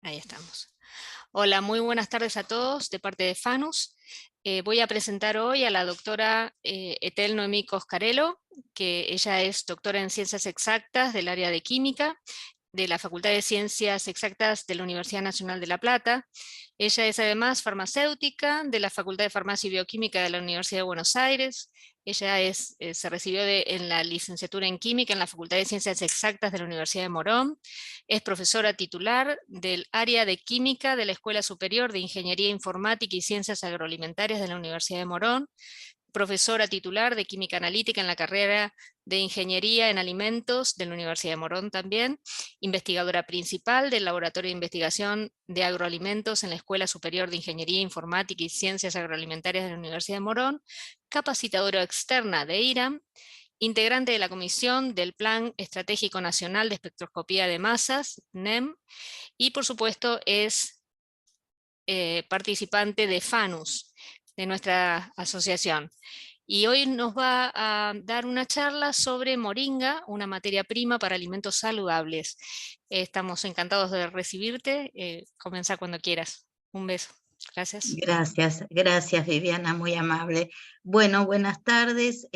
Ahí estamos. Hola, muy buenas tardes a todos de parte de FANUS. Voy a presentar hoy a la doctora Etel Noemí Coscarello, que ella es doctora en Ciencias Exactas del área de Química de la Facultad de Ciencias Exactas de la Universidad Nacional de La Plata. Ella es además farmacéutica de la Facultad de Farmacia y Bioquímica de la Universidad de Buenos Aires. Ella se recibió en la licenciatura en Química en la Facultad de Ciencias Exactas de la Universidad de Morón. Es profesora titular del área de Química de la Escuela Superior de Ingeniería Informática y Ciencias Agroalimentarias de la Universidad de Morón, profesora titular de Química Analítica en la carrera de Ingeniería en Alimentos de la Universidad de Morón también, investigadora principal del Laboratorio de Investigación de Agroalimentos en la Escuela Superior de Ingeniería Informática y Ciencias Agroalimentarias de la Universidad de Morón, capacitadora externa de IRAM, integrante de la Comisión del Plan Estratégico Nacional de Espectroscopía de Masas, NEM, y por supuesto es participante de FANUS, de nuestra asociación. Y hoy nos va a dar una charla sobre moringa, una materia prima para alimentos saludables. Estamos encantados de recibirte. Comenzá cuando quieras. Un beso. Gracias. Gracias Viviana, muy amable. Bueno, buenas tardes.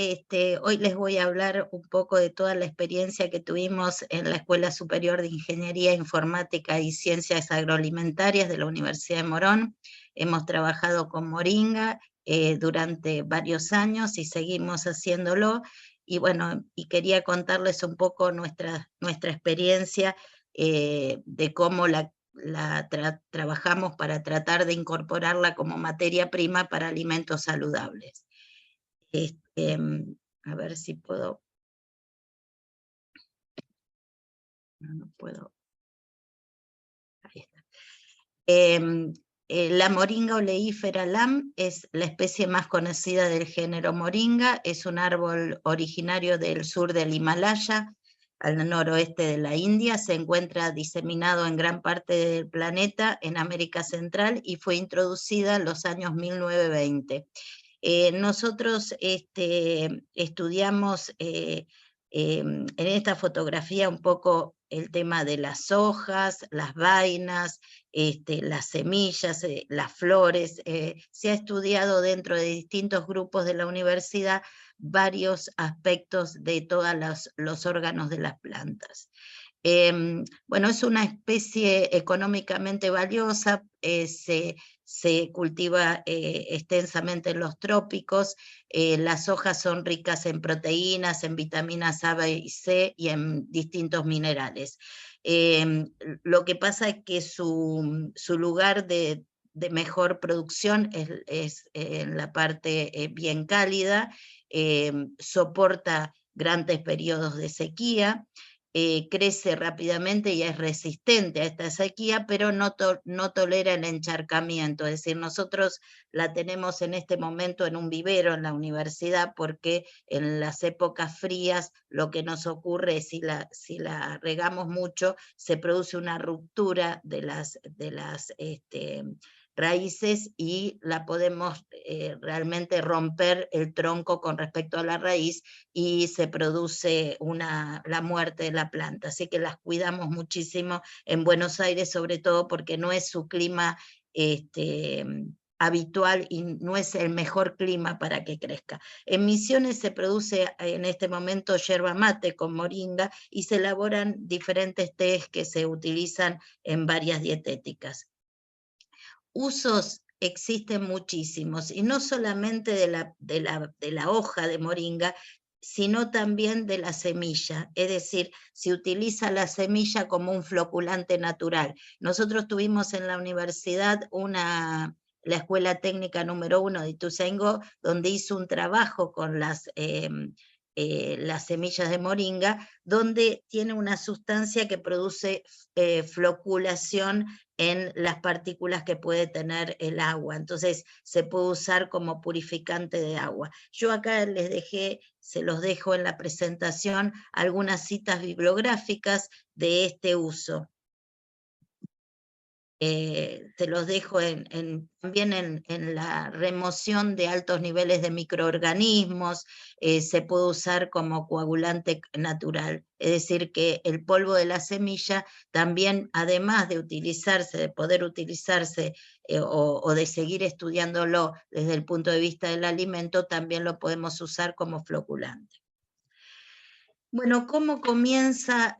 Hoy les voy a hablar un poco de toda la experiencia que tuvimos en la Escuela Superior de Ingeniería Informática y Ciencias Agroalimentarias de la Universidad de Morón. Hemos trabajado con moringa durante varios años y seguimos haciéndolo. Y bueno, y quería contarles un poco nuestra experiencia de cómo trabajamos para tratar de incorporarla como materia prima para alimentos saludables. Este, a ver si puedo. No puedo. Ahí está. La moringa oleífera Lam es la especie más conocida del género moringa, es un árbol originario del sur del Himalaya, al noroeste de la India, se encuentra diseminado en gran parte del planeta, en América Central, y fue introducida en los años 1920. Nosotros estudiamos en esta fotografía un poco el tema de las hojas, las vainas, las semillas, las flores. Se ha estudiado dentro de distintos grupos de la universidad varios aspectos de todos los órganos de las plantas. Bueno, es una especie económicamente valiosa, se cultiva extensamente en los trópicos, las hojas son ricas en proteínas, en vitaminas A, B y C y en distintos minerales. Lo que pasa es que su lugar de mejor producción es en la parte bien cálida, soporta grandes periodos de sequía, crece rápidamente y es resistente a esta sequía, pero no tolera el encharcamiento. Es decir, nosotros la tenemos en este momento en un vivero en la universidad porque en las épocas frías lo que nos ocurre es si la regamos mucho, se produce una ruptura de las raíces y la podemos realmente romper el tronco con respecto a la raíz y se produce la muerte de la planta. Así que las cuidamos muchísimo en Buenos Aires, sobre todo porque no es su clima habitual y no es el mejor clima para que crezca. En Misiones se produce en este momento yerba mate con moringa y se elaboran diferentes tés que se utilizan en varias dietéticas. Usos existen muchísimos, y no solamente de la hoja de moringa, sino también de la semilla, es decir, se utiliza la semilla como un floculante natural. Nosotros tuvimos en la universidad la escuela técnica número 1 de Ituzaingó, donde hizo un trabajo con las semillas de moringa, donde tiene una sustancia que produce floculación en las partículas que puede tener el agua. Entonces se puede usar como purificante de agua. Yo acá se los dejo en la presentación algunas citas bibliográficas de este uso. te los dejo también en la remoción de altos niveles de microorganismos, se puede usar como coagulante natural. Es decir, que el polvo de la semilla también, además de utilizarse, de poder utilizarse o de seguir estudiándolo desde el punto de vista del alimento, también lo podemos usar como floculante. Bueno, ¿cómo comienza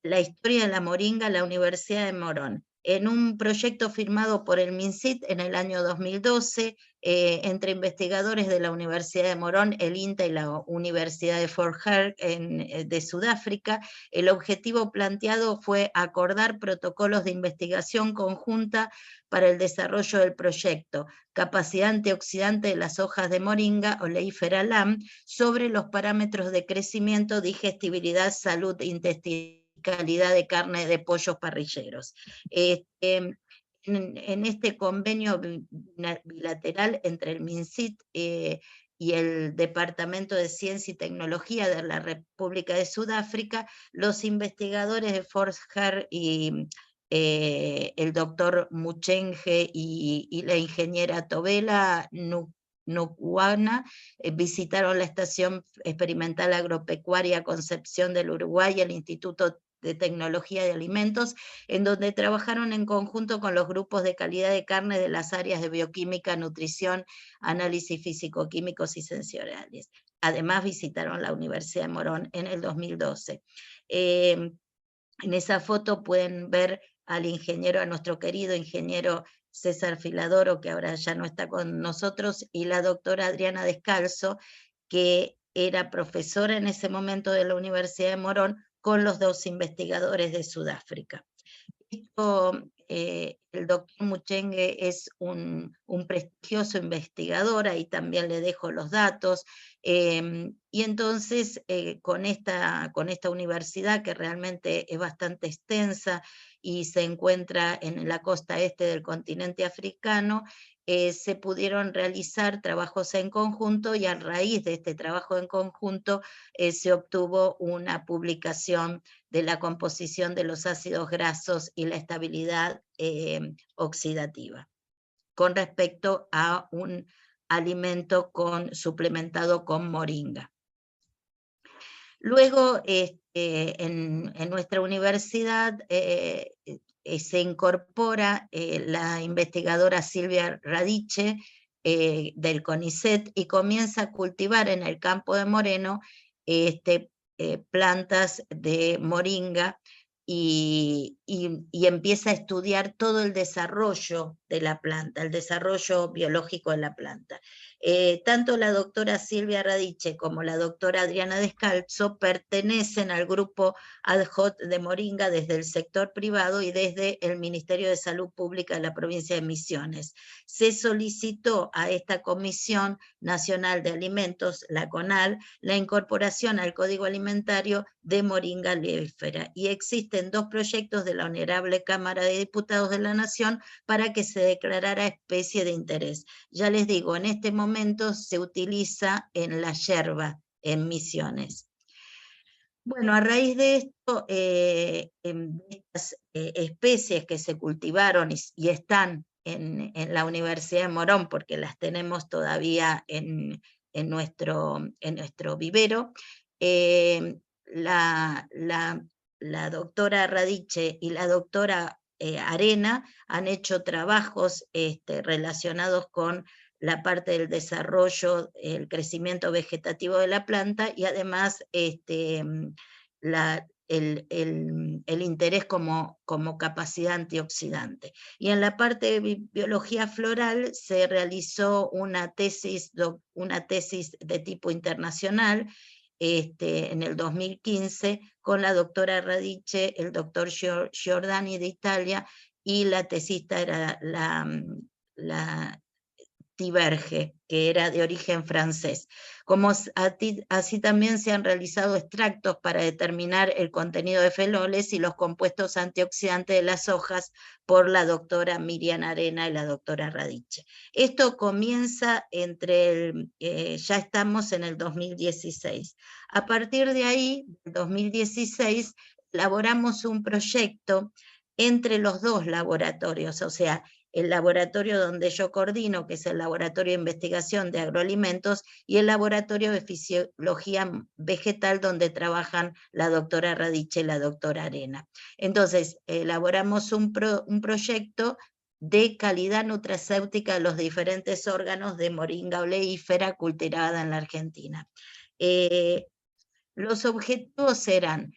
la historia de la moringa en la Universidad de Morón? En un proyecto firmado por el MinSIT en el año 2012, entre investigadores de la Universidad de Morón, el INTA y la Universidad de Fort Hare de Sudáfrica, el objetivo planteado fue acordar protocolos de investigación conjunta para el desarrollo del proyecto, capacidad antioxidante de las hojas de moringa, Oleifera lam, sobre los parámetros de crecimiento, digestibilidad, salud intestinal, calidad de carne de pollos parrilleros. En este convenio bilateral entre el MinSIT y el Departamento de Ciencia y Tecnología de la República de Sudáfrica, los investigadores de Fort Hare y el doctor Muchenge y la ingeniera Tobela Nukwana visitaron la Estación Experimental Agropecuaria Concepción del Uruguay y el Instituto de Tecnología de Alimentos, en donde trabajaron en conjunto con los grupos de calidad de carne de las áreas de bioquímica, nutrición, análisis físico-químicos y sensoriales. Además visitaron la Universidad de Morón en el 2012. En esa foto pueden ver al ingeniero, a nuestro querido ingeniero César Filadoro, que ahora ya no está con nosotros, y la doctora Adriana Descalzo, que era profesora en ese momento de la Universidad de Morón, con los dos investigadores de Sudáfrica. El doctor Muchenge es un prestigioso investigador, ahí también le dejo los datos, y entonces con esta universidad, que realmente es bastante extensa y se encuentra en la costa este del continente africano, se pudieron realizar trabajos en conjunto, y a raíz de este trabajo en conjunto se obtuvo una publicación de la composición de los ácidos grasos y la estabilidad oxidativa, con respecto a un alimento suplementado con moringa. Luego, en nuestra universidad se incorpora la investigadora Silvia Radice del CONICET, y comienza a cultivar en el campo de Moreno plantas de moringa, y empieza a estudiar todo el desarrollo de la planta, el desarrollo biológico de la planta. Tanto la doctora Silvia Radice como la doctora Adriana Descalzo pertenecen al grupo ad hoc de moringa desde el sector privado y desde el Ministerio de Salud Pública de la provincia de Misiones. Se solicitó a esta Comisión Nacional de Alimentos, la CONAL, la incorporación al Código Alimentario de moringa oleífera, y existen dos proyectos de la Honorable Cámara de Diputados de la Nación para que se declarara especie de interés. Ya les digo, en este momento se utiliza en la yerba, en Misiones. Bueno, a raíz de esto, estas especies que se cultivaron y están en la Universidad de Morón, porque las tenemos todavía en nuestro vivero, la doctora Radice y la doctora Arena han hecho trabajos relacionados con la parte del desarrollo, el crecimiento vegetativo de la planta, y además el interés como capacidad antioxidante. Y en la parte de biología floral se realizó una tesis de tipo internacional en el 2015 con la doctora Radice, el doctor Giordani de Italia, y la tesista era la Tiberge, que era de origen francés. Así también se han realizado extractos para determinar el contenido de fenoles y los compuestos antioxidantes de las hojas por la doctora Miriam Arena y la doctora Radice. Esto comienza ya estamos en el 2016. A partir de ahí, en 2016, elaboramos un proyecto entre los dos laboratorios, o sea, el laboratorio donde yo coordino, que es el Laboratorio de Investigación de Agroalimentos, y el Laboratorio de Fisiología Vegetal, donde trabajan la doctora Radiche y la doctora Arena. Entonces, elaboramos un proyecto de calidad nutracéutica de los diferentes órganos de moringa oleífera cultivada en la Argentina. Los objetivos eran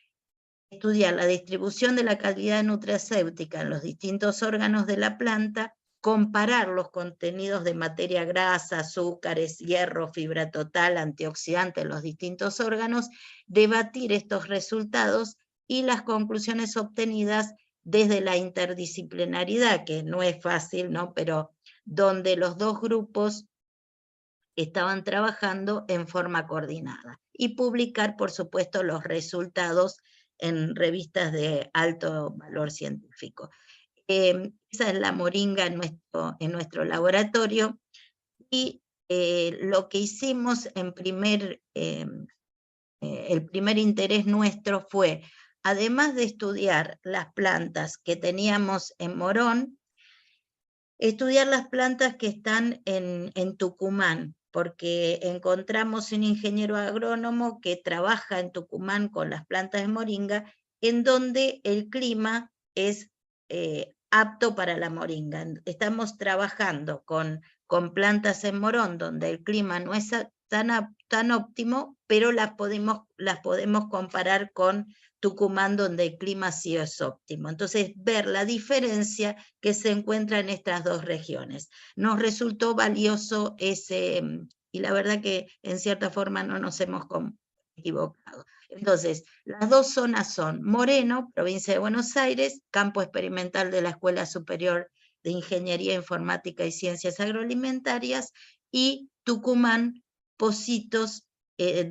estudiar la distribución de la calidad nutracéutica en los distintos órganos de la planta, comparar los contenidos de materia grasa, azúcares, hierro, fibra total, antioxidantes en los distintos órganos, debatir estos resultados y las conclusiones obtenidas desde la interdisciplinaridad, que no es fácil, ¿no? Pero donde los dos grupos estaban trabajando en forma coordinada, y publicar, por supuesto, los resultados en revistas de alto valor científico. Esa es la moringa en nuestro laboratorio, y lo que hicimos el primer interés nuestro fue, además de estudiar las plantas que teníamos en Morón, estudiar las plantas que están en Tucumán, porque encontramos un ingeniero agrónomo que trabaja en Tucumán con las plantas de moringa, en donde el clima es apto para la moringa. Estamos trabajando con plantas en Morón, donde el clima no es tan óptimo, pero las podemos comparar con Tucumán, donde el clima sí es óptimo. Entonces, ver la diferencia que se encuentra en estas dos regiones. Nos resultó valioso y la verdad que en cierta forma no nos hemos equivocado. Entonces, las dos zonas son Moreno, provincia de Buenos Aires, campo experimental de la Escuela Superior de Ingeniería Informática y Ciencias Agroalimentarias, y Tucumán, Pocitos,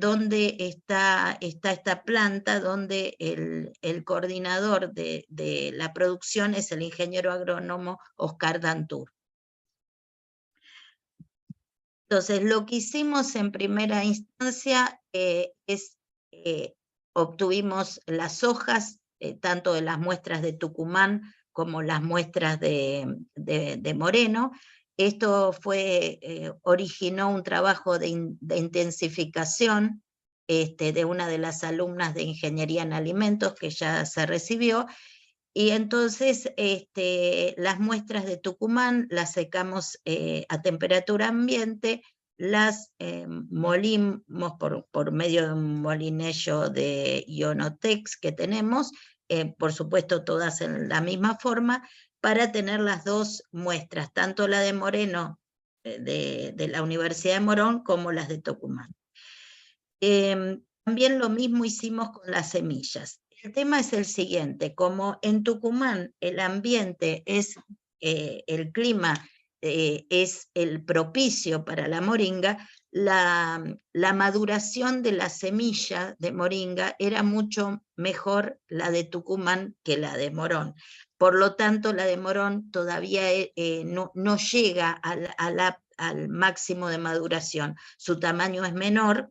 donde está esta planta, donde el coordinador de la producción es el ingeniero agrónomo Oscar Dantur. Entonces, lo que hicimos en primera instancia es, obtuvimos las hojas, tanto de las muestras de Tucumán como las muestras de Moreno. Esto originó un trabajo de intensificación de una de las alumnas de Ingeniería en Alimentos, que ya se recibió, y entonces las muestras de Tucumán las secamos a temperatura ambiente, las molimos por medio de un molinillo de Ionotex que tenemos, por supuesto todas en la misma forma, para tener las dos muestras, tanto la de Moreno, de la Universidad de Morón, como las de Tucumán. También lo mismo hicimos con las semillas. El tema es el siguiente: como en Tucumán el ambiente el clima es el propicio para la moringa, la maduración de la semilla de moringa era mucho mejor la de Tucumán que la de Morón. Por lo tanto, la de Morón todavía no llega al máximo de maduración. Su tamaño es menor.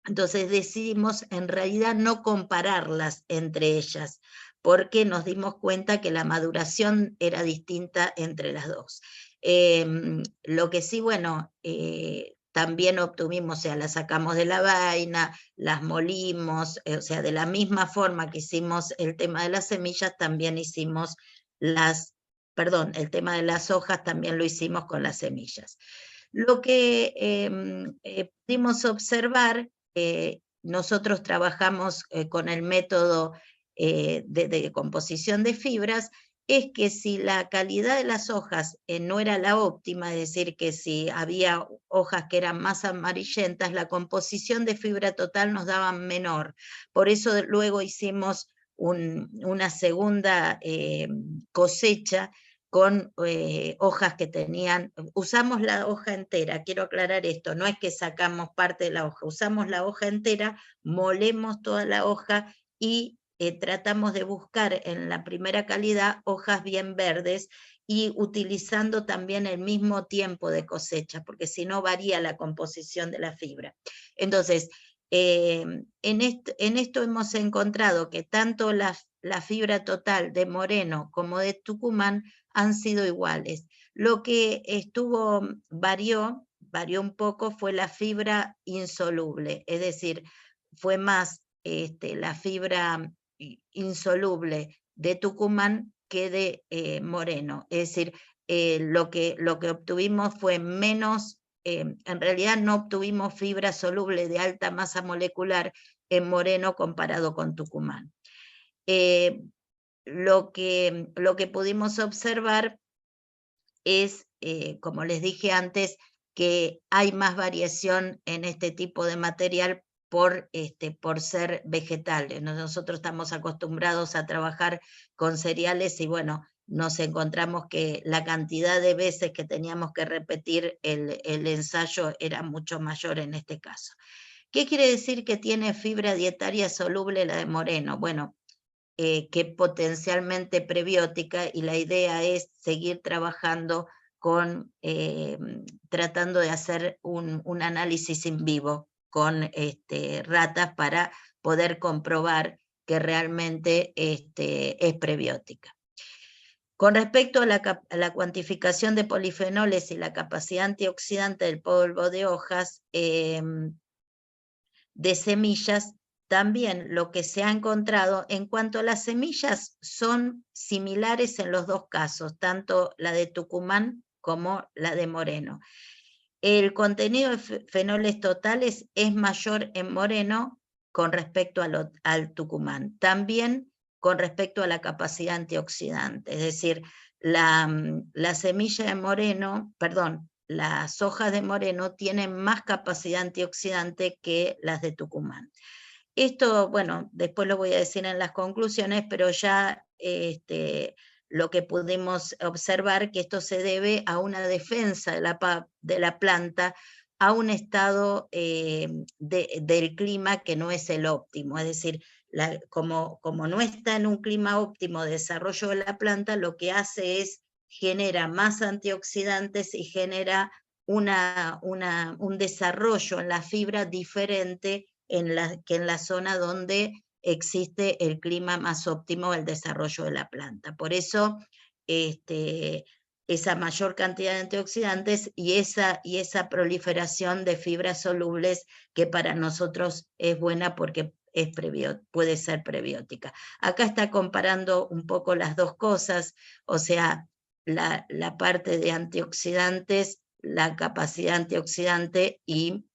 Entonces decidimos en realidad no compararlas entre ellas, porque nos dimos cuenta que la maduración era distinta entre las dos. Lo que sí, bueno, también obtuvimos, o sea, las sacamos de la vaina, las molimos, o sea, de la misma forma que hicimos el tema de las semillas, también hicimos el tema de las hojas también lo hicimos con las semillas. Lo que pudimos observar, nosotros trabajamos con el método de composición de fibras, es que si la calidad de las hojas no era la óptima, es decir, que si había hojas que eran más amarillentas, la composición de fibra total nos daba menor. Por eso luego hicimos una segunda cosecha con hojas que usamos la hoja entera, quiero aclarar esto, no es que sacamos parte de la hoja, usamos la hoja entera, molemos toda la hoja y tratamos de buscar en la primera calidad hojas bien verdes, y utilizando también el mismo tiempo de cosecha, porque si no varía la composición de la fibra. Entonces, en esto hemos encontrado que tanto la fibra total de Moreno como de Tucumán han sido iguales. Lo que varió un poco fue la fibra insoluble, es decir, fue más la fibra insoluble de Tucumán que de Moreno. Es decir, lo que obtuvimos fue menos, en realidad no obtuvimos fibra soluble de alta masa molecular en Moreno comparado con Tucumán. Lo que pudimos observar es, como les dije antes, que hay más variación en este tipo de material por ser vegetales. Nosotros estamos acostumbrados a trabajar con cereales y bueno, nos encontramos que la cantidad de veces que teníamos que repetir el ensayo era mucho mayor en este caso. ¿Qué quiere decir que tiene fibra dietaria soluble la de Moreno? Bueno, que potencialmente prebiótica, y la idea es seguir trabajando con, tratando de hacer un análisis in vivo con ratas para poder comprobar que realmente es prebiótica. Con respecto a la cuantificación de polifenoles y la capacidad antioxidante del polvo de hojas de semillas, también lo que se ha encontrado en cuanto a las semillas son similares en los dos casos, tanto la de Tucumán como la de Moreno. El contenido de fenoles totales es mayor en Moreno con respecto al Tucumán. También con respecto a la capacidad antioxidante, es decir, la semilla de Moreno, perdón, las hojas de Moreno tienen más capacidad antioxidante que las de Tucumán. Esto, bueno, después lo voy a decir en las conclusiones, pero ya lo que pudimos observar, que esto se debe a una defensa de la planta a un estado del clima que no es el óptimo, es decir, como no está en un clima óptimo de desarrollo de la planta, lo que hace es genera más antioxidantes y genera un desarrollo en la fibra diferente que en la zona donde existe el clima más óptimo del desarrollo de la planta. Por eso, esa mayor cantidad de antioxidantes y esa proliferación de fibras solubles que para nosotros es buena porque puede ser prebiótica. Acá está comparando un poco las dos cosas, o sea, la parte de antioxidantes, la capacidad antioxidante y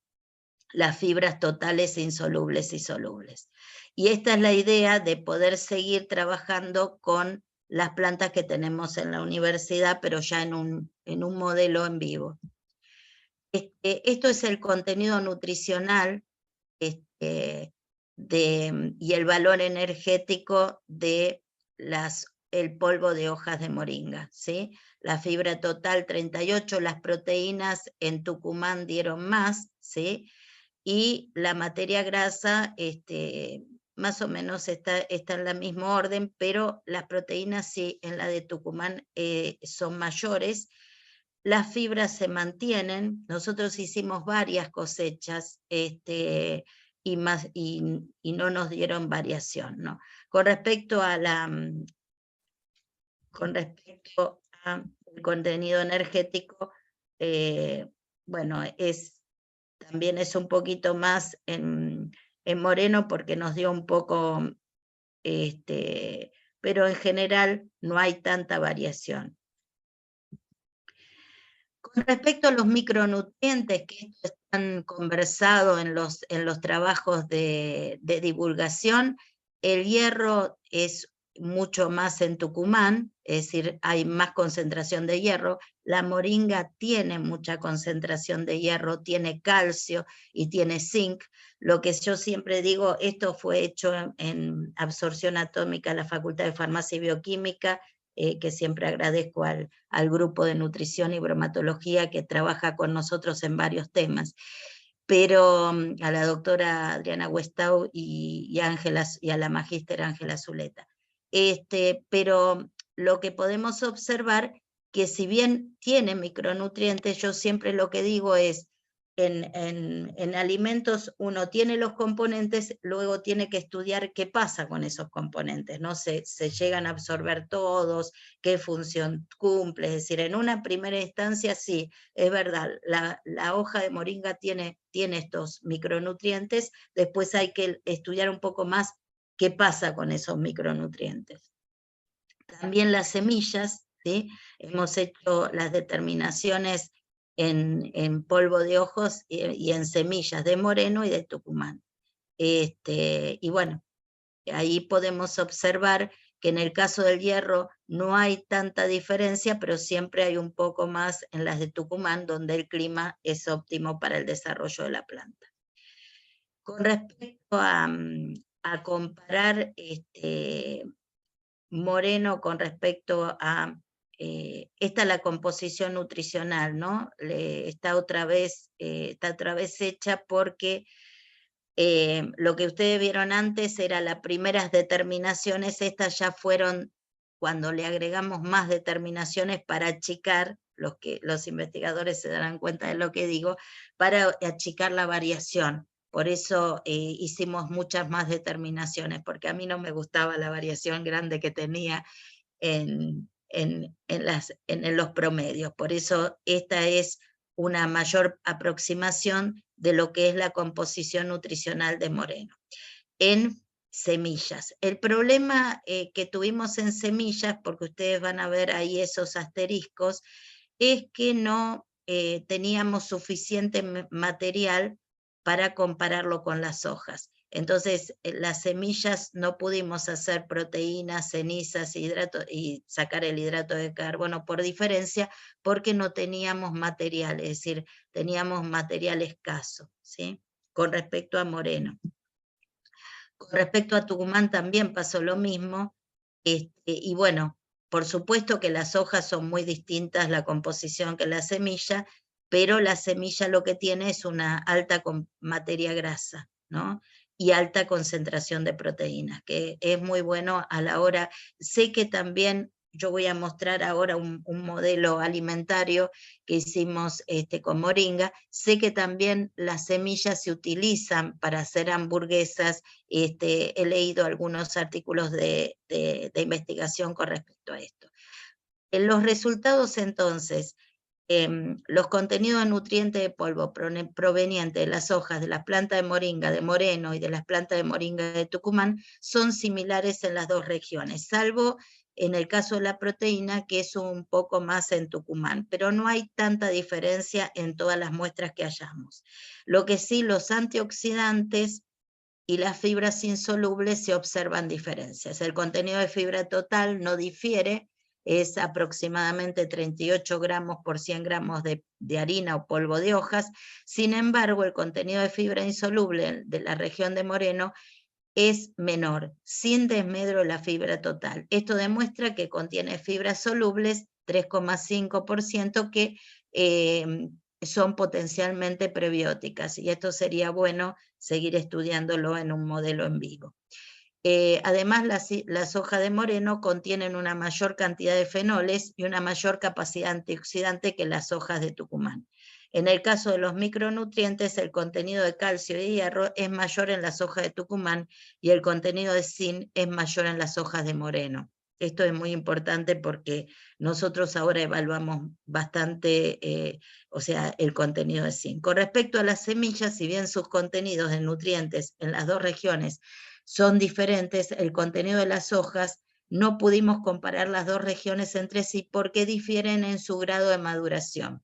las fibras totales insolubles y solubles. Y esta es la idea de poder seguir trabajando con las plantas que tenemos en la universidad, pero ya en un modelo en vivo. Esto es el contenido nutricional y el valor energético de el polvo de hojas de moringa, ¿sí? La fibra total 38, las proteínas en Tucumán dieron más, ¿sí? Y la materia grasa más o menos está en la misma orden, pero las proteínas sí, en la de Tucumán son mayores. Las fibras se mantienen. Nosotros hicimos varias cosechas y no nos dieron variación, ¿no? Con respecto al contenido energético, bueno, también es un poquito más en Moreno porque nos dio un poco, pero en general no hay tanta variación. Con respecto a los micronutrientes, que están conversados en los trabajos de divulgación, el hierro es mucho más en Tucumán, es decir, hay más concentración de hierro. La moringa tiene mucha concentración de hierro, tiene calcio y tiene zinc. Lo que yo siempre digo, esto fue hecho en absorción atómica en la Facultad de Farmacia y Bioquímica, que siempre agradezco al grupo de nutrición y bromatología que trabaja con nosotros en varios temas, pero a la doctora Adriana Westau y a la magíster Ángela Zuleta. Pero lo que podemos observar, que si bien tiene micronutrientes, yo siempre lo que digo es, en alimentos uno tiene los componentes, luego tiene que estudiar qué pasa con esos componentes, ¿no? Se llegan a absorber todos, qué función cumple, es decir, en una primera instancia sí, es verdad, la hoja de moringa tiene estos micronutrientes, después hay que estudiar un poco más qué pasa con esos micronutrientes. También las semillas, ¿sí? Hemos hecho las determinaciones en polvo de ojos y en semillas de Moreno y de Tucumán. Y bueno, ahí podemos observar que en el caso del hierro no hay tanta diferencia, pero siempre hay un poco más en las de Tucumán, donde el clima es óptimo para el desarrollo de la planta. Con respecto a comparar Moreno con respecto a, esta es la composición nutricional, ¿no? Está otra vez hecha porque lo que ustedes vieron antes era las primeras determinaciones, estas ya fueron cuando le agregamos más determinaciones para achicar, los investigadores se darán cuenta de lo que digo, para achicar la variación. Por eso hicimos muchas más determinaciones, porque a mí no me gustaba la variación grande que tenía en los promedios. Por eso esta es una mayor aproximación de lo que es la composición nutricional de Moreno. En semillas. El problema que tuvimos en semillas, porque ustedes van a ver ahí esos asteriscos, es que no teníamos suficiente material para compararlo con las hojas. Entonces, las semillas no pudimos hacer proteínas, cenizas, y sacar el hidrato de carbono por diferencia, porque no teníamos material, es decir, teníamos material escaso, ¿sí? Con respecto a Moreno. Con respecto a Tucumán también pasó lo mismo, y bueno, por supuesto que las hojas son muy distintas, la composición que la semilla, pero la semilla lo que tiene es una alta materia grasa, ¿no? Y alta concentración de proteínas, que es muy bueno a la hora. Sé que también, yo voy a mostrar ahora un modelo alimentario que hicimos con moringa, sé que también las semillas se utilizan para hacer hamburguesas, he leído algunos artículos de investigación con respecto a esto. En los resultados entonces, los contenidos de nutrientes de polvo provenientes de las hojas de la planta de moringa de Moreno y de las plantas de moringa de Tucumán son similares en las dos regiones, salvo en el caso de la proteína, que es un poco más en Tucumán, pero no hay tanta diferencia en todas las muestras que hallamos. Lo que sí, los antioxidantes y las fibras insolubles se observan diferencias. El contenido de fibra total no difiere, es aproximadamente 38 gramos por 100 gramos de harina o polvo de hojas. Sin embargo, el contenido de fibra insoluble de la región de Moreno es menor, sin desmedro de la fibra total. Esto demuestra que contiene fibras solubles, 3,5%, que son potencialmente prebióticas, y esto sería bueno seguir estudiándolo en un modelo en vivo. Además, las hojas de Moreno contienen una mayor cantidad de fenoles y una mayor capacidad antioxidante que las hojas de Tucumán. En el caso de los micronutrientes, el contenido de calcio y hierro es mayor en las hojas de Tucumán y el contenido de zinc es mayor en las hojas de Moreno. Esto es muy importante porque nosotros ahora evaluamos bastante, el contenido de zinc. Con respecto a las semillas, si bien sus contenidos de nutrientes en las dos regiones son diferentes, el contenido de las hojas, no pudimos comparar las dos regiones entre sí porque difieren en su grado de maduración.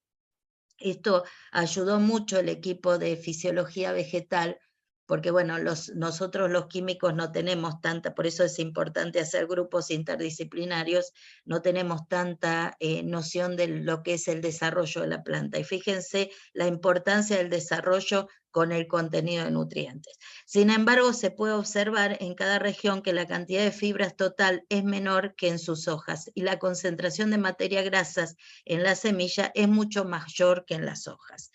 Esto ayudó mucho el equipo de fisiología vegetal, porque bueno, nosotros los químicos no tenemos tanta, por eso es importante hacer grupos interdisciplinarios, no tenemos tanta noción de lo que es el desarrollo de la planta. Y fíjense la importancia del desarrollo con el contenido de nutrientes. Sin embargo, se puede observar en cada región que la cantidad de fibras total es menor que en sus hojas y la concentración de materia grasas en la semilla es mucho mayor que en las hojas.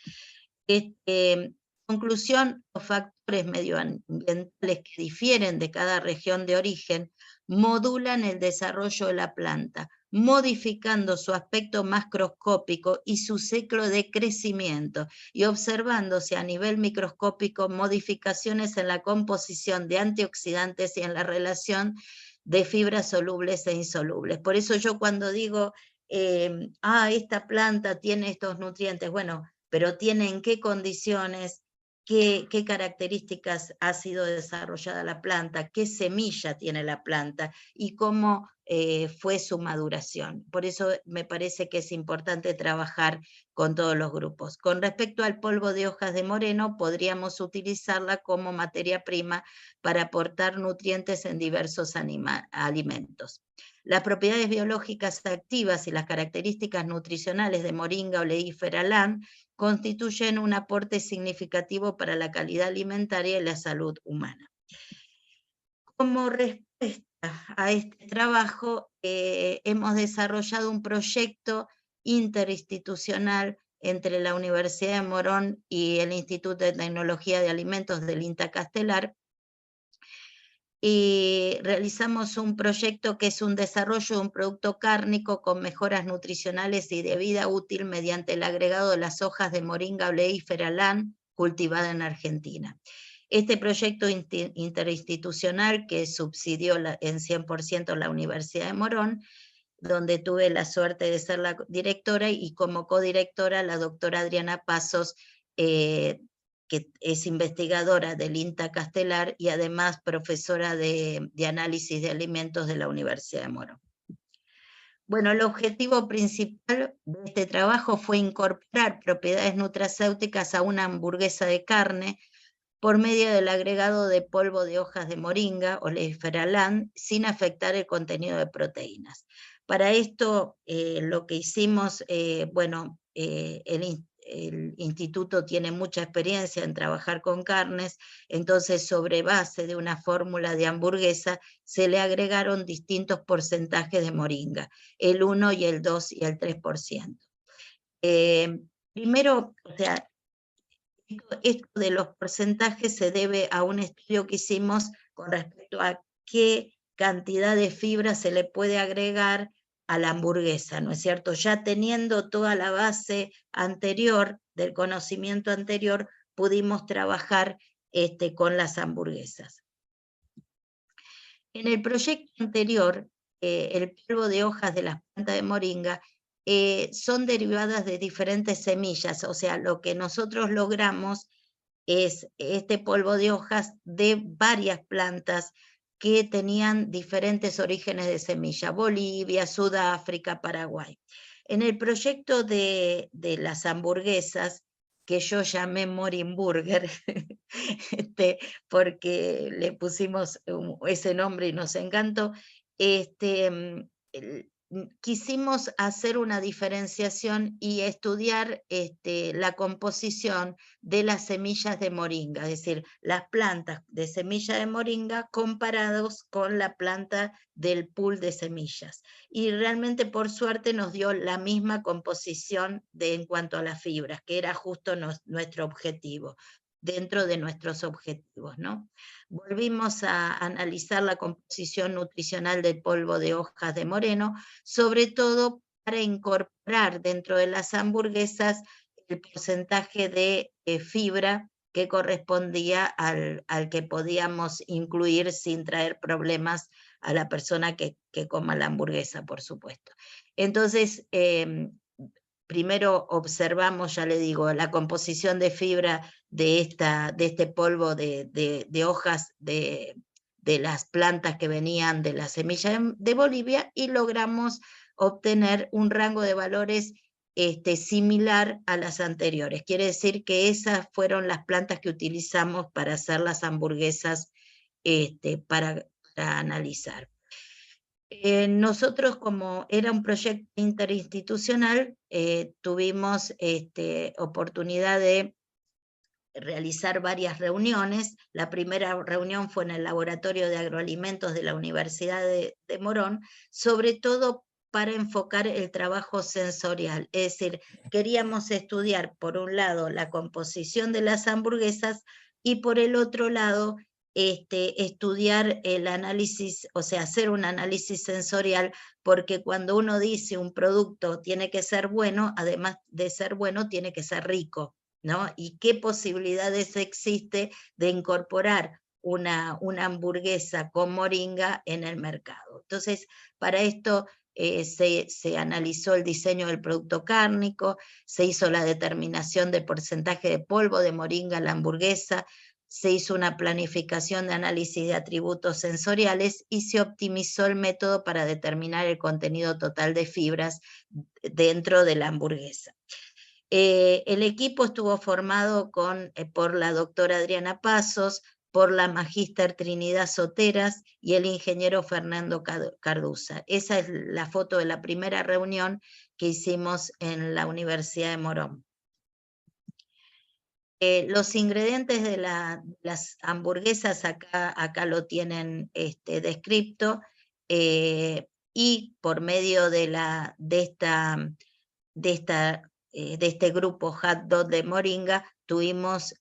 Conclusión, los factores medioambientales que difieren de cada región de origen modulan el desarrollo de la planta, modificando su aspecto macroscópico y su ciclo de crecimiento, y observándose a nivel microscópico modificaciones en la composición de antioxidantes y en la relación de fibras solubles e insolubles. Por eso yo cuando digo, esta planta tiene estos nutrientes, bueno, pero tiene en qué condiciones, qué características ha sido desarrollada la planta, qué semilla tiene la planta y cómo fue su maduración. Por eso me parece que es importante trabajar con todos los grupos. Con respecto al polvo de hojas de moreno, podríamos utilizarla como materia prima para aportar nutrientes en diversos alimentos. Las propiedades biológicas activas y las características nutricionales de moringa oleífera LAN constituyen un aporte significativo para la calidad alimentaria y la salud humana. Como respuesta a este trabajo, hemos desarrollado un proyecto interinstitucional entre la Universidad de Morón y el Instituto de Tecnología de Alimentos del INTA Castelar, y realizamos un proyecto que es un desarrollo de un producto cárnico con mejoras nutricionales y de vida útil mediante el agregado de las hojas de moringa oleífera LAN cultivada en Argentina. Este proyecto interinstitucional que subsidió en 100% la Universidad de Morón, donde tuve la suerte de ser la directora, y como codirectora la doctora Adriana Pasos, que es investigadora del INTA Castelar y además profesora de análisis de alimentos de la Universidad de Morón. Bueno, el objetivo principal de este trabajo fue incorporar propiedades nutracéuticas a una hamburguesa de carne por medio del agregado de polvo de hojas de moringa, oleífera LAN, sin afectar el contenido de proteínas. Para esto, lo que hicimos, el instituto tiene mucha experiencia en trabajar con carnes, entonces sobre base de una fórmula de hamburguesa se le agregaron distintos porcentajes de moringa, el 1 y el 2 y el 3%. Primero, o sea, esto de los porcentajes se debe a un estudio que hicimos con respecto a qué cantidad de fibra se le puede agregar a la hamburguesa, ¿no es cierto? Ya teniendo toda la base anterior, del conocimiento anterior, pudimos trabajar con las hamburguesas. En el proyecto anterior, el polvo de hojas de las plantas de moringa son derivadas de diferentes semillas, o sea, lo que nosotros logramos es este polvo de hojas de varias plantas que tenían diferentes orígenes de semilla: Bolivia, Sudáfrica, Paraguay. En el proyecto de las hamburguesas, que yo llamé Morimburger, porque le pusimos ese nombre y nos encantó, quisimos hacer una diferenciación y estudiar la composición de las semillas de moringa, es decir, las plantas de semilla de moringa comparados con la planta del pool de semillas. Y realmente, por suerte, nos dio la misma composición en cuanto a las fibras, que era justo nuestro objetivo, dentro de nuestros objetivos, ¿no? Volvimos a analizar la composición nutricional del polvo de hojas de moreno, sobre todo para incorporar dentro de las hamburguesas el porcentaje de fibra que correspondía al que podíamos incluir sin traer problemas a la persona que coma la hamburguesa, por supuesto. Entonces, primero observamos, ya le digo, la composición de fibra de este polvo de hojas de las plantas que venían de la semilla de Bolivia, y logramos obtener un rango de valores similar a las anteriores. Quiere decir que esas fueron las plantas que utilizamos para hacer las hamburguesas para analizar. Nosotros, como era un proyecto interinstitucional, tuvimos oportunidad de realizar varias reuniones. La primera reunión fue en el Laboratorio de Agroalimentos de la Universidad de Morón, sobre todo para enfocar el trabajo sensorial. Es decir, queríamos estudiar, por un lado, la composición de las hamburguesas, y por el otro lado, estudiar el análisis, o sea, hacer un análisis sensorial, porque cuando uno dice un producto tiene que ser bueno, además de ser bueno, tiene que ser rico, ¿no? Y qué posibilidades existe de incorporar una hamburguesa con moringa en el mercado. Entonces, para esto se analizó el diseño del producto cárnico, se hizo la determinación del porcentaje de polvo de moringa en la hamburguesa, se hizo una planificación de análisis de atributos sensoriales y se optimizó el método para determinar el contenido total de fibras dentro de la hamburguesa. El equipo estuvo formado por la doctora Adriana Pasos, por la magíster Trinidad Soteras y el ingeniero Fernando Carduza. Esa es la foto de la primera reunión que hicimos en la Universidad de Morón. Los ingredientes de las hamburguesas acá lo tienen descrito, y por medio de este grupo Hot Dog de Moringa tuvimos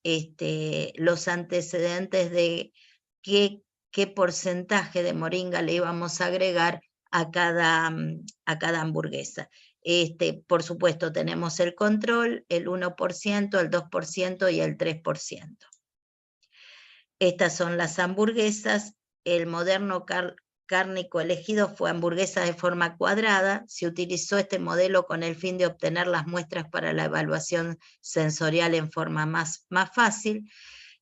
los antecedentes de qué porcentaje de moringa le íbamos a agregar a cada hamburguesa. Por supuesto, tenemos el control, el 1%, el 2% y el 3%. Estas son las hamburguesas. El moderno cárnico elegido fue hamburguesa de forma cuadrada. Se utilizó este modelo con el fin de obtener las muestras para la evaluación sensorial en forma más fácil.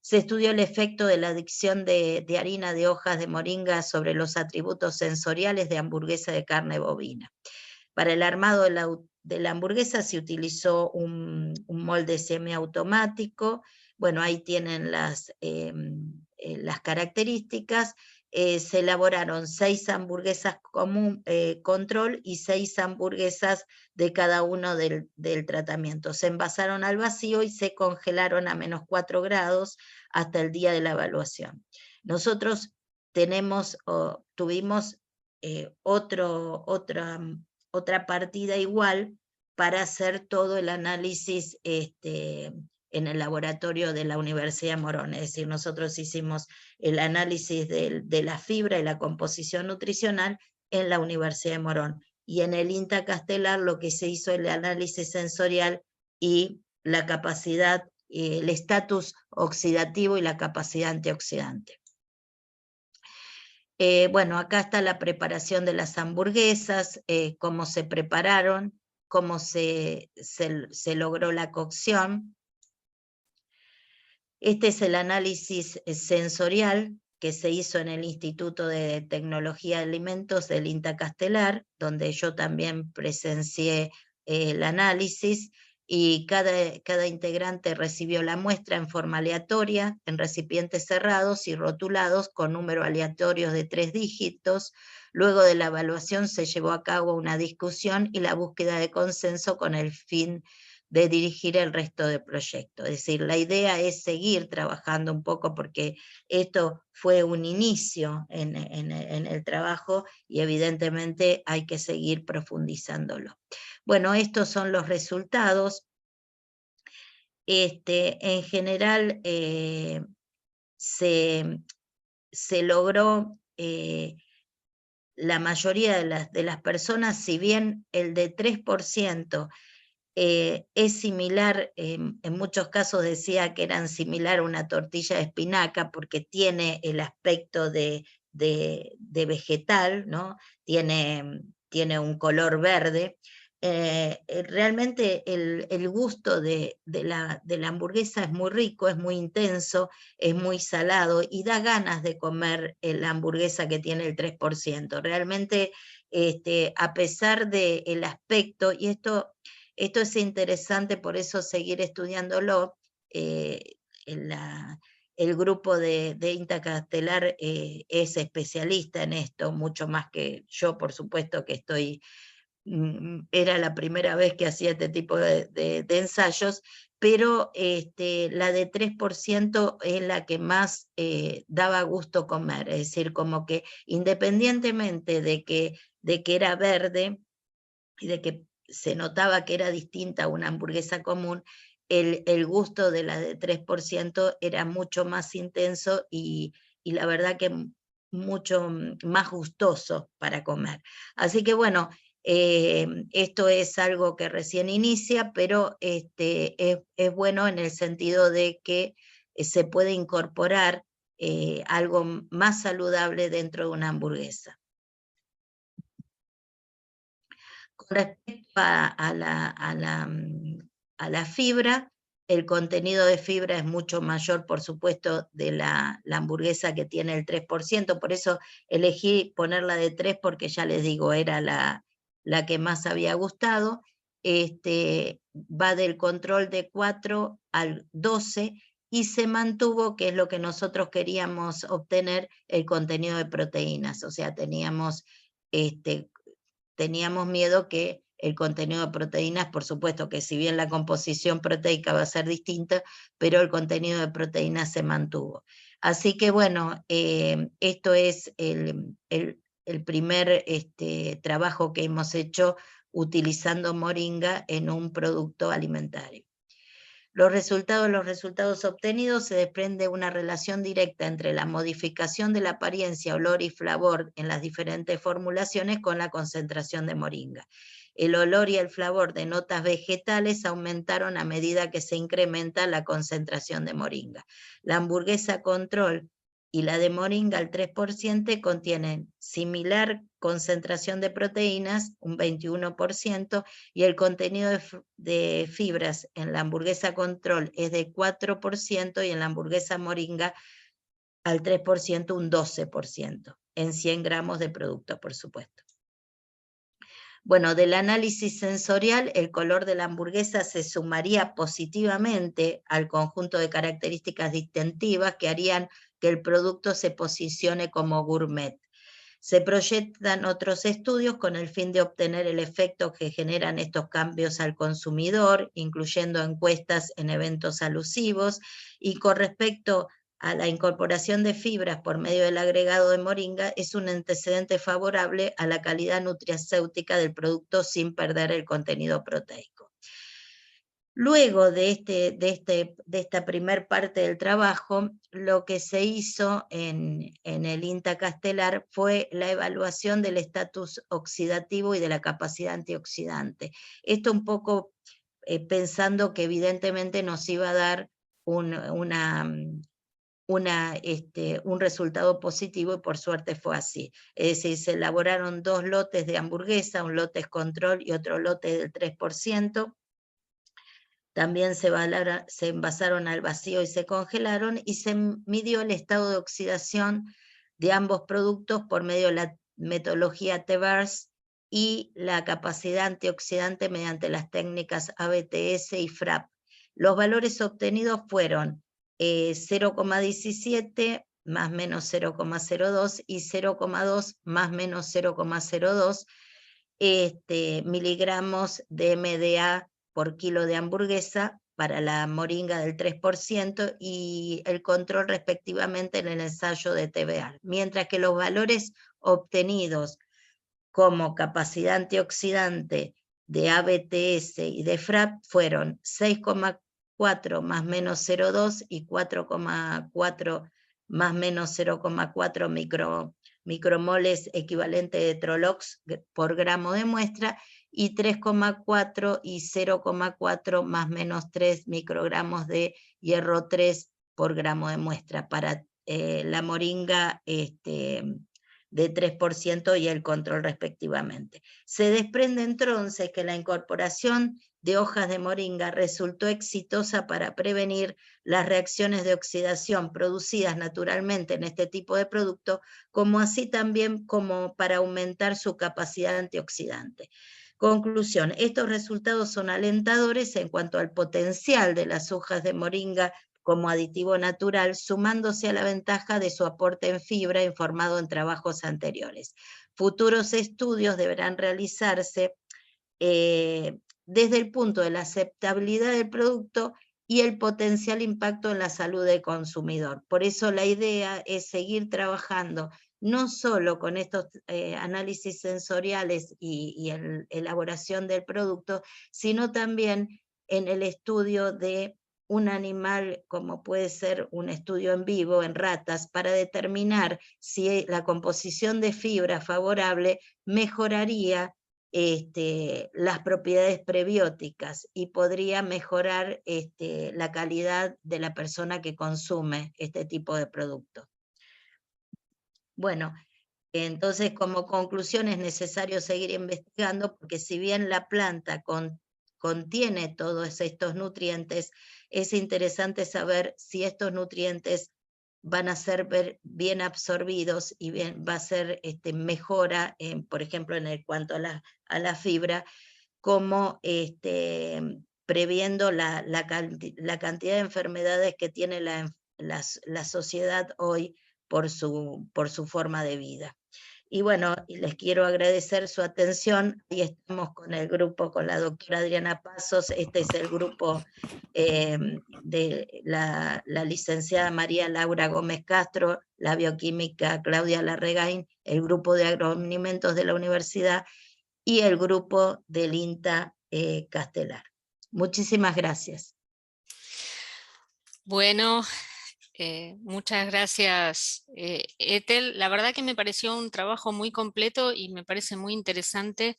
Se estudió el efecto de la adición de harina de hojas de moringa sobre los atributos sensoriales de hamburguesa de carne bovina. Para el armado de la hamburguesa se utilizó un molde semiautomático. Bueno, ahí tienen las características. Se elaboraron 6 hamburguesas control y 6 hamburguesas de cada uno del tratamiento. Se envasaron al vacío y se congelaron a -4 grados hasta el día de la evaluación. Nosotros tuvimos otra partida igual para hacer todo el análisis en el laboratorio de la Universidad de Morón. Es decir, nosotros hicimos el análisis de la fibra y la composición nutricional en la Universidad de Morón. Y en el INTA Castelar lo que se hizo es el análisis sensorial y la capacidad, el estatus oxidativo y la capacidad antioxidante. Bueno, acá está la preparación de las hamburguesas, cómo se prepararon, cómo se logró la cocción. Este es el análisis sensorial que se hizo en el Instituto de Tecnología de Alimentos del INTA Castelar, donde yo también presencié el análisis, y cada integrante recibió la muestra en forma aleatoria, en recipientes cerrados y rotulados con números aleatorios de 3 dígitos. Luego de la evaluación se llevó a cabo una discusión y la búsqueda de consenso con el fin de dirigir el resto del proyecto. Es decir, la idea es seguir trabajando un poco porque esto fue un inicio en el trabajo y evidentemente hay que seguir profundizándolo. Bueno, estos son los resultados. En general se logró la mayoría de las personas, si bien el de 3% es similar, en muchos casos decía que eran similar a una tortilla de espinaca porque tiene el aspecto de vegetal, ¿no? Tiene un color verde. Realmente el gusto de la hamburguesa es muy rico, es muy intenso, es muy salado y da ganas de comer la hamburguesa que tiene el 3%. Realmente, a pesar del aspecto, y esto es interesante, por eso seguir estudiándolo. El grupo de INTA Castelar es especialista en esto, mucho más que yo, por supuesto que era la primera vez que hacía este tipo de ensayos, pero la de 3% es la que más daba gusto comer, es decir, como que independientemente de que era verde y de que se notaba que era distinta a una hamburguesa común, el gusto de la de 3% era mucho más intenso y y la verdad que mucho más gustoso para comer. Así que bueno, esto es algo que recién inicia, pero es bueno en el sentido de que se puede incorporar algo más saludable dentro de una hamburguesa. Con respecto a la fibra, el contenido de fibra es mucho mayor, por supuesto, de la hamburguesa que tiene el 3%, por eso elegí ponerla de 3 porque ya les digo, era la que más había gustado. Va del control de 4 al 12 y se mantuvo, que es lo que nosotros queríamos obtener, el contenido de proteínas, o sea, teníamos miedo que el contenido de proteínas, por supuesto que si bien la composición proteica va a ser distinta, pero el contenido de proteínas se mantuvo. Así que bueno, esto es el primer trabajo que hemos hecho utilizando moringa en un producto alimentario. Los resultados obtenidos se desprende una relación directa entre la modificación de la apariencia, olor y flavor en las diferentes formulaciones con la concentración de moringa. El olor y el flavor de notas vegetales aumentaron a medida que se incrementa la concentración de moringa. La hamburguesa control y la de moringa al 3% contienen similar concentración de proteínas, un 21%, y el contenido de fibras en la hamburguesa control es de 4% y en la hamburguesa moringa al 3% un 12%, en 100 gramos de producto, por supuesto. Bueno, del análisis sensorial, el color de la hamburguesa se sumaría positivamente al conjunto de características distintivas que harían que el producto se posicione como gourmet. Se proyectan otros estudios con el fin de obtener el efecto que generan estos cambios al consumidor, incluyendo encuestas en eventos alusivos, y con respecto a la incorporación de fibras por medio del agregado de moringa, es un antecedente favorable a la calidad nutracéutica del producto sin perder el contenido proteico. Luego de esta primer parte del trabajo, lo que se hizo en el INTA Castelar fue la evaluación del estatus oxidativo y de la capacidad antioxidante. Esto un poco pensando que evidentemente nos iba a dar un resultado positivo, y por suerte fue así. Es decir, se elaboraron 2 lotes de hamburguesa, un lote control y otro lote del 3%, también se envasaron al vacío y se congelaron, y se midió el estado de oxidación de ambos productos por medio de la metodología TEVARS y la capacidad antioxidante mediante las técnicas ABTS y FRAP. Los valores obtenidos fueron 0,17 más menos 0,02 y 0,2 más menos 0,02 miligramos de MDA por kilo de hamburguesa para la moringa del 3% y el control respectivamente en el ensayo de TBA, mientras que los valores obtenidos como capacidad antioxidante de ABTS y de FRAP fueron 6,4 más menos 0,2 y 4,4 más menos 0,4 micromoles equivalente de Trolox por gramo de muestra, y 3,4 y 0,4 más menos 3 microgramos de hierro 3 por gramo de muestra para la moringa de 3% y el control respectivamente. Se desprende entonces que la incorporación de hojas de moringa resultó exitosa para prevenir las reacciones de oxidación producidas naturalmente en este tipo de producto, como así también como para aumentar su capacidad antioxidante. Conclusión, estos resultados son alentadores en cuanto al potencial de las hojas de moringa como aditivo natural, sumándose a la ventaja de su aporte en fibra informado en trabajos anteriores. Futuros estudios deberán realizarse desde el punto de la aceptabilidad del producto y el potencial impacto en la salud del consumidor. Por eso la idea es seguir trabajando no solo con estos análisis sensoriales y elaboración del producto, sino también en el estudio de un animal como puede ser un estudio en vivo en ratas para determinar si la composición de fibra favorable mejoraría las propiedades prebióticas y podría mejorar la calidad de la persona que consume este tipo de productos. Bueno, entonces como conclusión es necesario seguir investigando porque si bien la planta contiene todos estos nutrientes, es interesante saber si estos nutrientes van a ser bien absorbidos y va a ser mejora, por ejemplo, en cuanto a la fibra, como previendo la cantidad de enfermedades que tiene la sociedad hoy por su forma de vida. Y bueno, les quiero agradecer su atención. Ahí estamos con el grupo, con la doctora Adriana Pasos. Este es el grupo de la licenciada María Laura Gómez Castro, la bioquímica Claudia Larregain, el grupo de agroalimentos de la universidad y el grupo del INTA Castelar. Muchísimas gracias. Bueno, muchas gracias, Ethel. La verdad que me pareció un trabajo muy completo y me parece muy interesante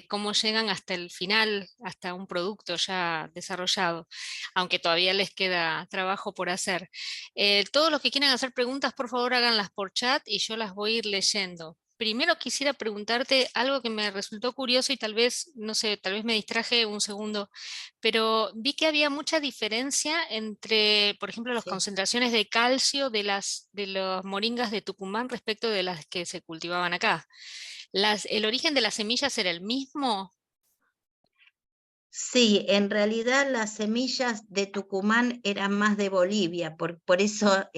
cómo llegan hasta el final, hasta un producto ya desarrollado, aunque todavía les queda trabajo por hacer. Todos los que quieran hacer preguntas, por favor, háganlas por chat y yo las voy a ir leyendo. Primero quisiera preguntarte algo que me resultó curioso y tal vez, no sé, tal vez me distraje un segundo, pero vi que había mucha diferencia entre, por ejemplo, las Sí. concentraciones de calcio de las moringas de Tucumán respecto de las que se cultivaban acá. ¿El origen de las semillas era el mismo? Sí, en realidad las semillas de Tucumán eran más de Bolivia, por eso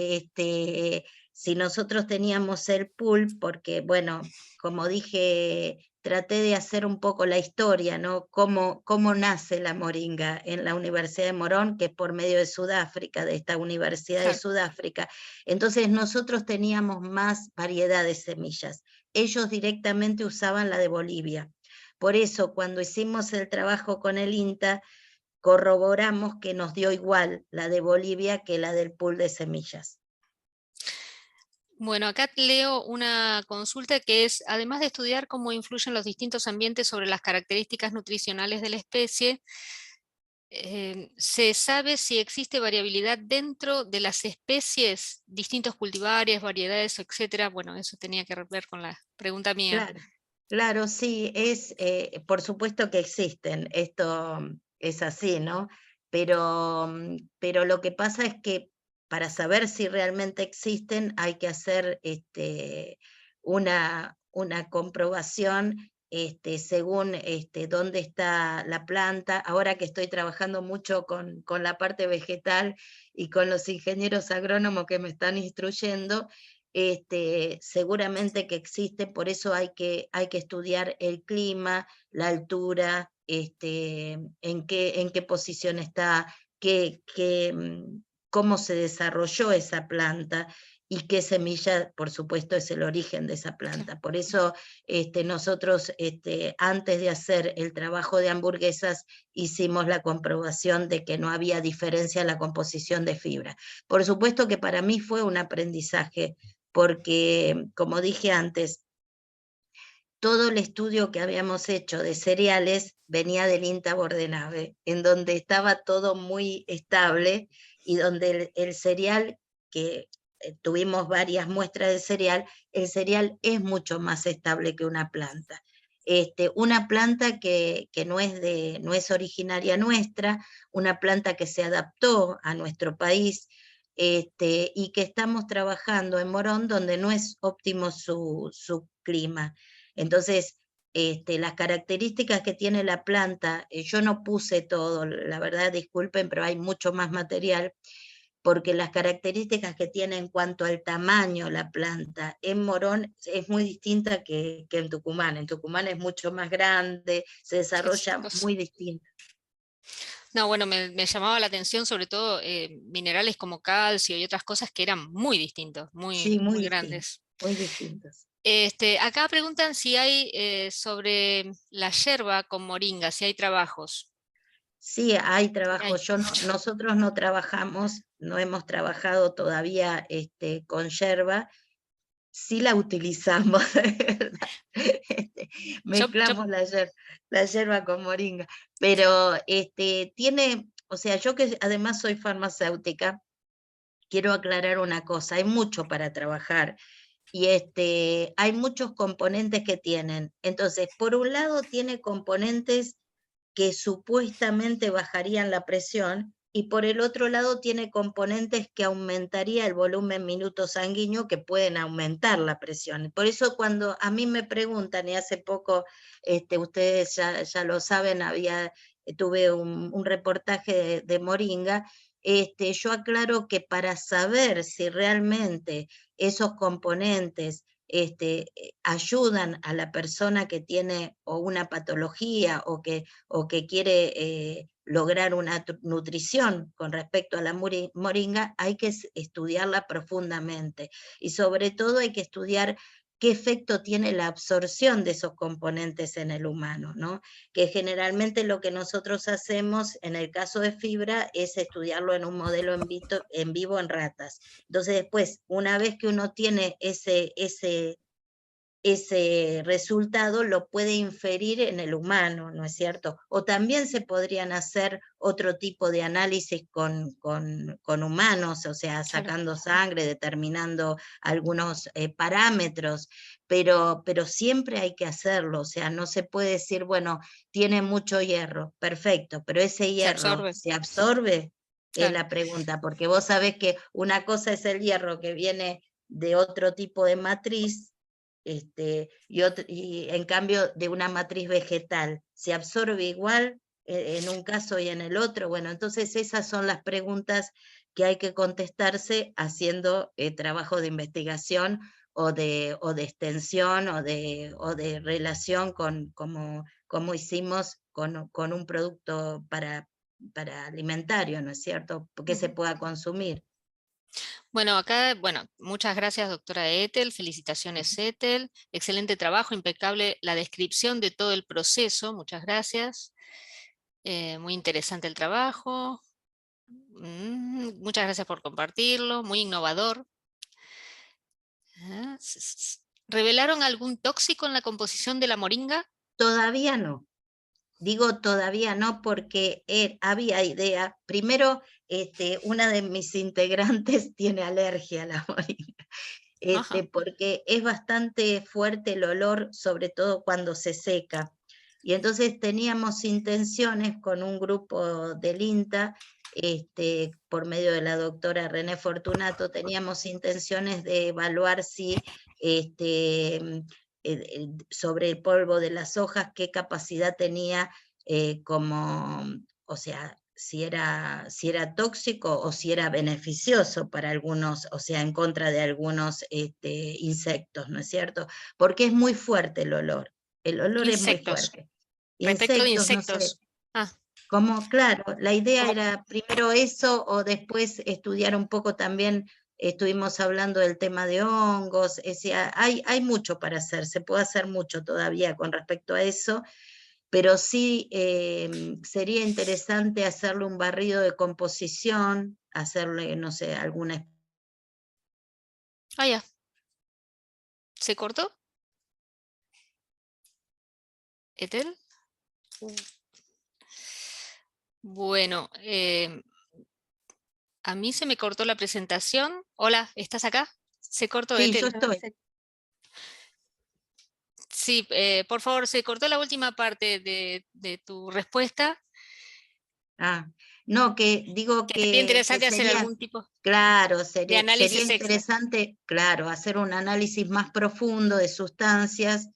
si nosotros teníamos el pool, porque bueno, como dije, traté de hacer un poco la historia, ¿no? Cómo nace la moringa en la Universidad de Morón, que es por medio de Sudáfrica, de esta Universidad de Claro. Sudáfrica. Entonces nosotros teníamos más variedad de semillas. Ellos directamente usaban la de Bolivia. Por eso, cuando hicimos el trabajo con el INTA, corroboramos que nos dio igual la de Bolivia que la del pool de semillas. Bueno, acá leo una consulta que es, además de estudiar cómo influyen los distintos ambientes sobre las características nutricionales de la especie, ¿se sabe si existe variabilidad dentro de las especies, distintos cultivares, variedades, etcétera? Bueno, eso tenía que ver con la pregunta mía. Claro, claro, sí, por supuesto que existen, esto es así, ¿no? Pero lo que pasa es que para saber si realmente existen hay que hacer una comprobación según dónde está la planta. Ahora que estoy trabajando mucho con la parte vegetal y con los ingenieros agrónomos que me están instruyendo, seguramente que existe, por eso hay que estudiar el clima, la altura, en qué posición está, cómo se desarrolló esa planta y qué semilla, por supuesto, es el origen de esa Claro. planta. Por eso nosotros, antes de hacer el trabajo de hamburguesas, hicimos la comprobación de que no había diferencia en la composición de fibra. Por supuesto que para mí fue un aprendizaje porque, como dije antes, todo el estudio que habíamos hecho de cereales venía del INTA Bordenave, en donde estaba todo muy estable y donde el cereal, que tuvimos varias muestras de cereal, el cereal es mucho más estable que una planta. Una planta que no es originaria nuestra, una planta que se adaptó a nuestro país, y que estamos trabajando en Morón, donde no es óptimo su clima. Entonces, las características que tiene la planta, yo no puse todo, la verdad, disculpen, pero hay mucho más material, porque las características que tiene en cuanto al tamaño la planta en Morón es muy distinta que en Tucumán. En Tucumán es mucho más grande, se Qué desarrolla chicos. muy distinto. No, bueno, me llamaba la atención sobre todo minerales como calcio y otras cosas que eran muy distintos, Sí, muy muy distinto, grandes. muy distintos. Acá preguntan si hay sobre la yerba con moringa, si hay trabajos. Sí, hay trabajo. Hay. Nosotros no trabajamos, no hemos trabajado todavía con yerba, sí la utilizamos, de verdad. Yo, Mezclamos la yerba con moringa, pero tiene, o sea, yo que además soy farmacéutica, quiero aclarar una cosa, hay mucho para trabajar y hay muchos componentes que tienen. Entonces, por un lado tiene componentes que supuestamente bajarían la presión, y por el otro lado tiene componentes que aumentaría el volumen minuto sanguíneo, que pueden aumentar la presión. Por eso cuando a mí me preguntan, y hace poco ustedes ya lo saben, tuve un reportaje de Moringa, yo aclaro que para saber si realmente esos componentes ayudan a la persona que tiene o una patología o que quiere lograr una nutrición con respecto a la moringa, hay que estudiarla profundamente. Y sobre todo hay que estudiar qué efecto tiene la absorción de esos componentes en el humano, ¿no? Que generalmente lo que nosotros hacemos en el caso de fibra es estudiarlo en un modelo en vivo en ratas. Entonces después, una vez que uno tiene ese resultado, lo puede inferir en el humano, ¿no es cierto? O también se podrían hacer otro tipo de análisis con humanos, o sea, claro, sacando sangre, determinando algunos parámetros, pero siempre hay que hacerlo, o sea, no se puede decir, bueno, tiene mucho hierro, perfecto, pero ese se hierro absorbe, se absorbe, es claro. la pregunta, porque vos sabés que una cosa es el hierro que viene de otro tipo de matriz, y en cambio de una matriz vegetal, ¿se absorbe igual en un caso y en el otro? Bueno, entonces esas son las preguntas que hay que contestarse haciendo trabajo de investigación o de extensión o de relación como hicimos con un producto para alimentario, ¿no es cierto? Que se Ujú. pueda consumir. Bueno, acá, bueno, muchas gracias, doctora Ethel, felicitaciones Ethel, excelente trabajo, impecable la descripción de todo el proceso, muchas gracias. Muy interesante el trabajo, muchas gracias por compartirlo, muy innovador. ¿Revelaron algún tóxico en la composición de la moringa? Todavía no. Digo todavía no porque había idea. Primero, una de mis integrantes tiene alergia a la moringa, Ajá. porque es bastante fuerte el olor, sobre todo cuando se seca. Y entonces teníamos intenciones con un grupo del INTA, por medio de la doctora René Fortunato, teníamos intenciones de evaluar si sobre el polvo de las hojas, qué capacidad tenía o sea, si era tóxico o si era beneficioso para algunos, o sea, en contra de algunos insectos, ¿no es cierto? Porque es muy fuerte el olor es muy Insectos. fuerte. Respecto de Insectos, no sé, insectos. Ah, como, claro, la idea como, era primero eso o después estudiar un poco también, estuvimos hablando del tema de hongos, hay mucho para hacer, se puede hacer mucho todavía con respecto a eso, pero sí sería interesante hacerle un barrido de composición, hacerle, no sé, alguna... ya. ¿Se cortó? ¿Etel? Bueno, a mí se me cortó la presentación. Hola, ¿estás acá? Se cortó, Sí, yo Etel. estoy. Sí, por favor, se cortó la última parte de tu respuesta, Ah, no, que digo que sería que interesante hacer sería, algún tipo claro, de sería análisis extra. interesante, claro, hacer un análisis más profundo de sustancias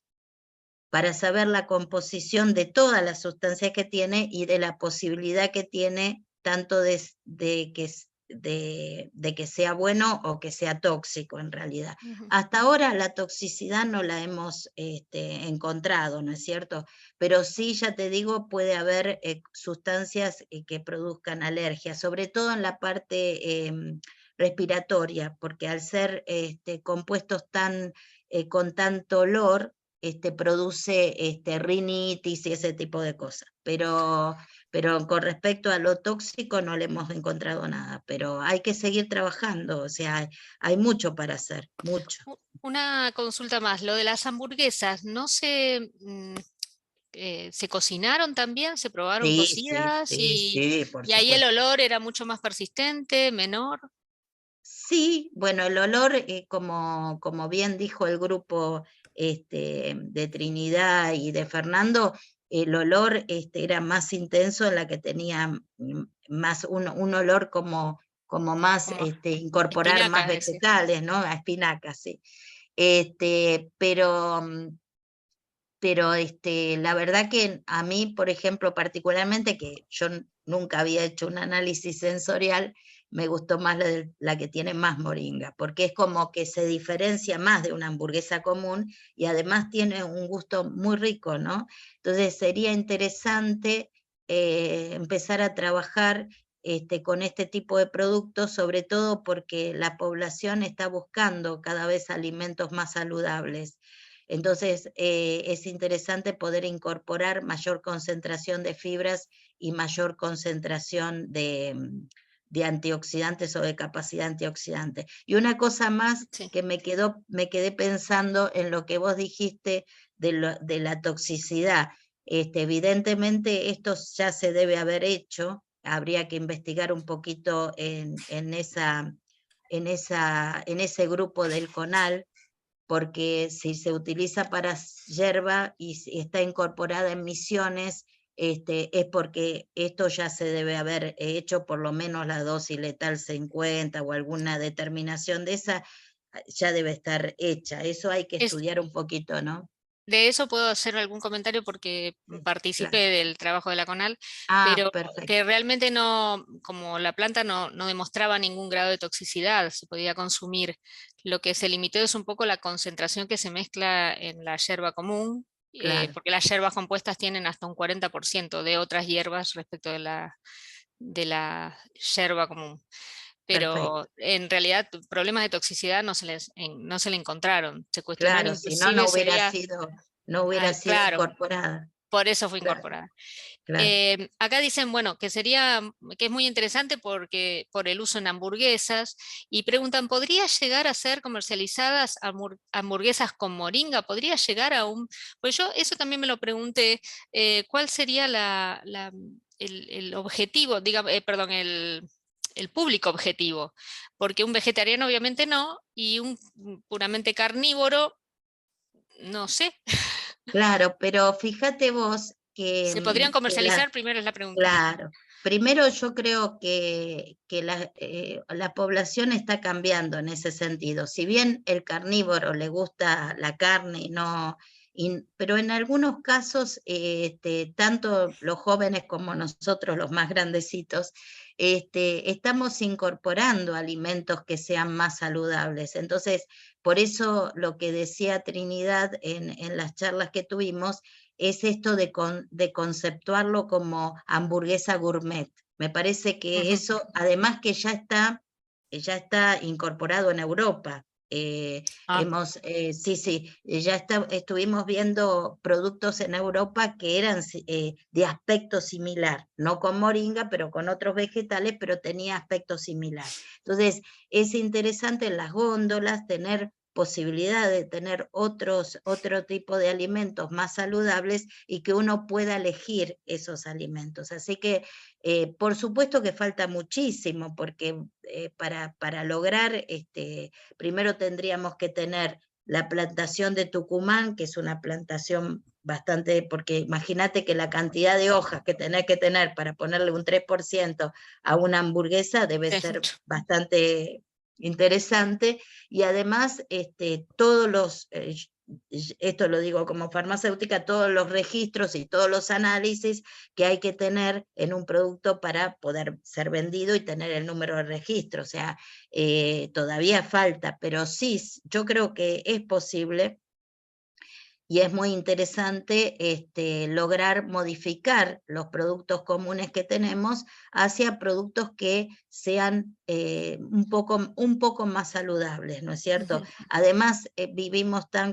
para saber la composición de todas las sustancias que tiene y de la posibilidad que tiene tanto de que sea bueno o que sea tóxico en realidad. Ujú. Hasta ahora la toxicidad no la hemos encontrado, ¿no es cierto? Pero sí, ya te digo, puede haber sustancias que produzcan alergia, sobre todo en la parte respiratoria, porque al ser compuestos con tanto olor, produce rinitis y ese tipo de cosas. Pero con respecto a lo tóxico no le hemos encontrado nada, pero hay que seguir trabajando, o sea, hay mucho para hacer, mucho. Una consulta más, lo de las hamburguesas, ¿no se cocinaron también? ¿Se probaron Sí, sí, cocidas? sí, sí, por Y ahí el supuesto. olor era mucho más persistente, menor. Sí, bueno, el olor, como bien dijo el grupo de Trinidad y de Fernando, el olor era más intenso en la que tenía más un olor como más Como incorporar más espinacas, decís. vegetales, ¿no? A espinacas, sí. Pero la verdad que a mí, por ejemplo, particularmente, que yo nunca había hecho un análisis sensorial, me gustó más la que tiene más moringa, porque es como que se diferencia más de una hamburguesa común y además tiene un gusto muy rico, ¿no? Entonces sería interesante empezar a trabajar con este tipo de productos, sobre todo porque la población está buscando cada vez alimentos más saludables. Entonces, es interesante poder incorporar mayor concentración de fibras y mayor concentración de antioxidantes o de capacidad antioxidante. Y una cosa más Sí. que me quedé pensando en lo que vos dijiste de la toxicidad. Evidentemente esto ya se debe haber hecho, habría que investigar un poquito en ese grupo del CONAL, porque si se utiliza para hierba y si está incorporada en misiones, es porque esto ya se debe haber hecho, por lo menos la dosis letal 50 o alguna determinación de esa, ya debe estar hecha. Eso hay que Es, estudiar un poquito, ¿no? de eso puedo hacer algún comentario porque Sí, participé claro. del trabajo de la CONAL, Ah, pero perfecto, que realmente no, como la planta no demostraba ningún grado de toxicidad, se podía consumir. Lo que se limitó es un poco la concentración que se mezcla en la yerba común, claro. porque las yerbas compuestas tienen hasta un 40% de otras hierbas respecto de la yerba común. Perfecto. Pero en realidad problemas de toxicidad no se le encontraron. Se cuestionó Claro, si no, inclusive si había, no hubiera sido claro, incorporada. por eso fue Claro, incorporada. claro. Acá dicen, bueno, que es muy interesante porque por el uso en hamburguesas y preguntan, ¿podría llegar a ser comercializadas hamburguesas con moringa? ¿Podría llegar a un...? Pues yo eso también me lo pregunté, ¿cuál sería el objetivo, digamos, perdón, el público objetivo? Porque un vegetariano obviamente no y un puramente carnívoro, no sé. Claro, pero fíjate vos que, ¿Se podrían que la, comercializar? Primero es la pregunta. claro, primero yo creo que la población está cambiando en ese sentido. Si bien el carnívoro le gusta la carne, no, pero en algunos casos, tanto los jóvenes como nosotros, los más grandecitos, estamos incorporando alimentos que sean más saludables. Entonces, por eso lo que decía Trinidad en las charlas que tuvimos, es esto de conceptuarlo como hamburguesa gourmet. Me parece que Ujú. eso, además que ya está incorporado en Europa. Ah, Sí, sí, estuvimos viendo productos en Europa que eran de aspecto similar, no con moringa, pero con otros vegetales, pero tenía aspecto similar. Entonces, es interesante en las góndolas tener posibilidad de tener otro tipo de alimentos más saludables y que uno pueda elegir esos alimentos. Así que, por supuesto que falta muchísimo, porque para lograr, primero tendríamos que tener la plantación de Tucumán, que es una plantación bastante, porque imagínate que la cantidad de hojas que tenés que tener para ponerle un 3% a una hamburguesa debe sí, ser mucho. bastante interesante, y además todos esto lo digo como farmacéutica, todos los registros y todos los análisis que hay que tener en un producto para poder ser vendido y tener el número de registro. O sea, todavía falta, pero sí, yo creo que es posible y es muy interesante lograr modificar los productos comunes que tenemos hacia productos que sean un poco más saludables, ¿no es cierto? Ujú. Además, vivimos tan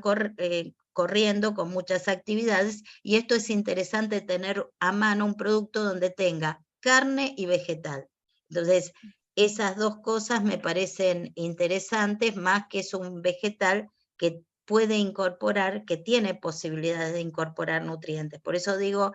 corriendo con muchas actividades, y esto es interesante tener a mano un producto donde tenga carne y vegetal. Entonces, esas dos cosas me parecen interesantes, más que es un vegetal que puede incorporar, que tiene posibilidades de incorporar nutrientes. Por eso digo,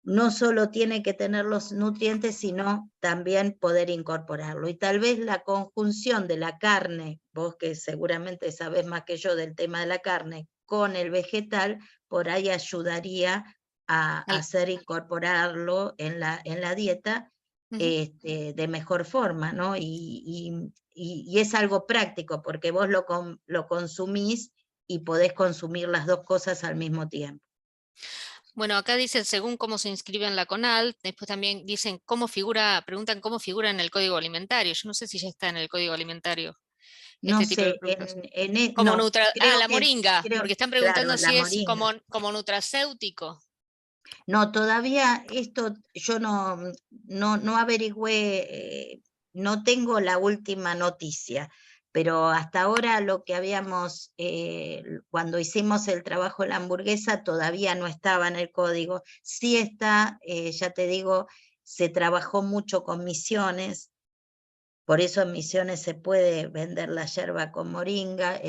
no solo tiene que tener los nutrientes, sino también poder incorporarlo. Y tal vez la conjunción de la carne, vos que seguramente sabés más que yo del tema de la carne, con el vegetal, por ahí ayudaría a Al- hacer incorporarlo en la dieta Ujú. de mejor forma, ¿no? Y es algo práctico, porque vos lo consumís y podés consumir las dos cosas al mismo tiempo. Bueno, acá dicen según cómo se inscribe en la CONAL, después también dicen cómo figura, preguntan cómo figura en el código alimentario. Yo no sé si ya está en el código alimentario No este tipo de sé, productos. no, La creo moringa, creo, porque están claro, preguntando la si es moringa. como nutracéutico. No, todavía esto yo no averigüé, no tengo la última noticia, pero hasta ahora lo que habíamos, cuando hicimos el trabajo en la hamburguesa, todavía no estaba en el código. Sí está, ya te digo, se trabajó mucho con Misiones, por eso en Misiones se puede vender la yerba con moringa,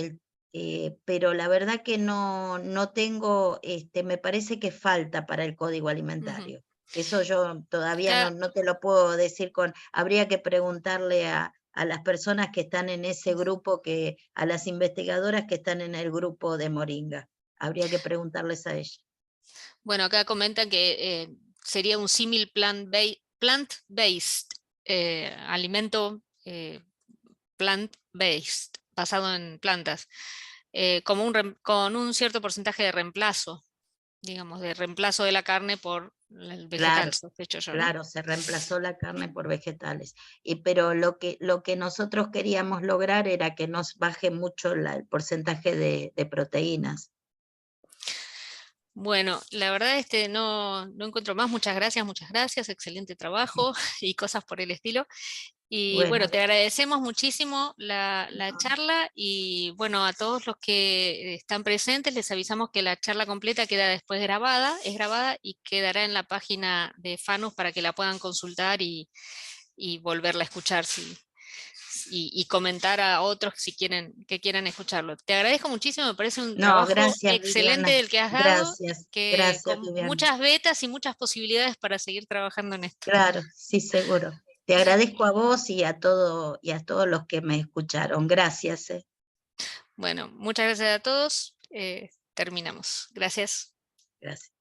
pero la verdad que no tengo, me parece que falta para el código Ujú. alimentario. Eso yo todavía Acá, no te lo puedo decir habría que preguntarle a las personas que están en ese grupo, a las investigadoras que están en el grupo de moringa. Habría que preguntarles a ellas. bueno, acá comentan que sería un símil plant-based, alimento plant-based, basado en plantas, como con un cierto porcentaje de reemplazo, digamos, de reemplazo de la carne por el Claro. vegetal, sospecho yo, ¿no? Claro, se reemplazó la carne por vegetales. Pero lo que nosotros queríamos lograr era que nos baje mucho el porcentaje de proteínas. Bueno, la verdad no encuentro más. Muchas gracias, excelente trabajo y cosas por el estilo. Y bueno, Bueno, te agradecemos muchísimo la no, charla y bueno, a todos los que están presentes les avisamos que la charla completa queda después grabada, es grabada y quedará en la página de Fanus para que la puedan consultar y volverla a escuchar y comentar a otros si quieren, que quieran escucharlo. Te agradezco muchísimo, me parece un no, trabajo gracias excelente Viviana, el que has dado, que gracias con Viviana. muchas betas y muchas posibilidades para seguir trabajando en esto. Claro, sí, seguro. Te agradezco a vos y a todos los que me escucharon. Gracias. Bueno, muchas gracias a todos. Terminamos. Gracias. Gracias.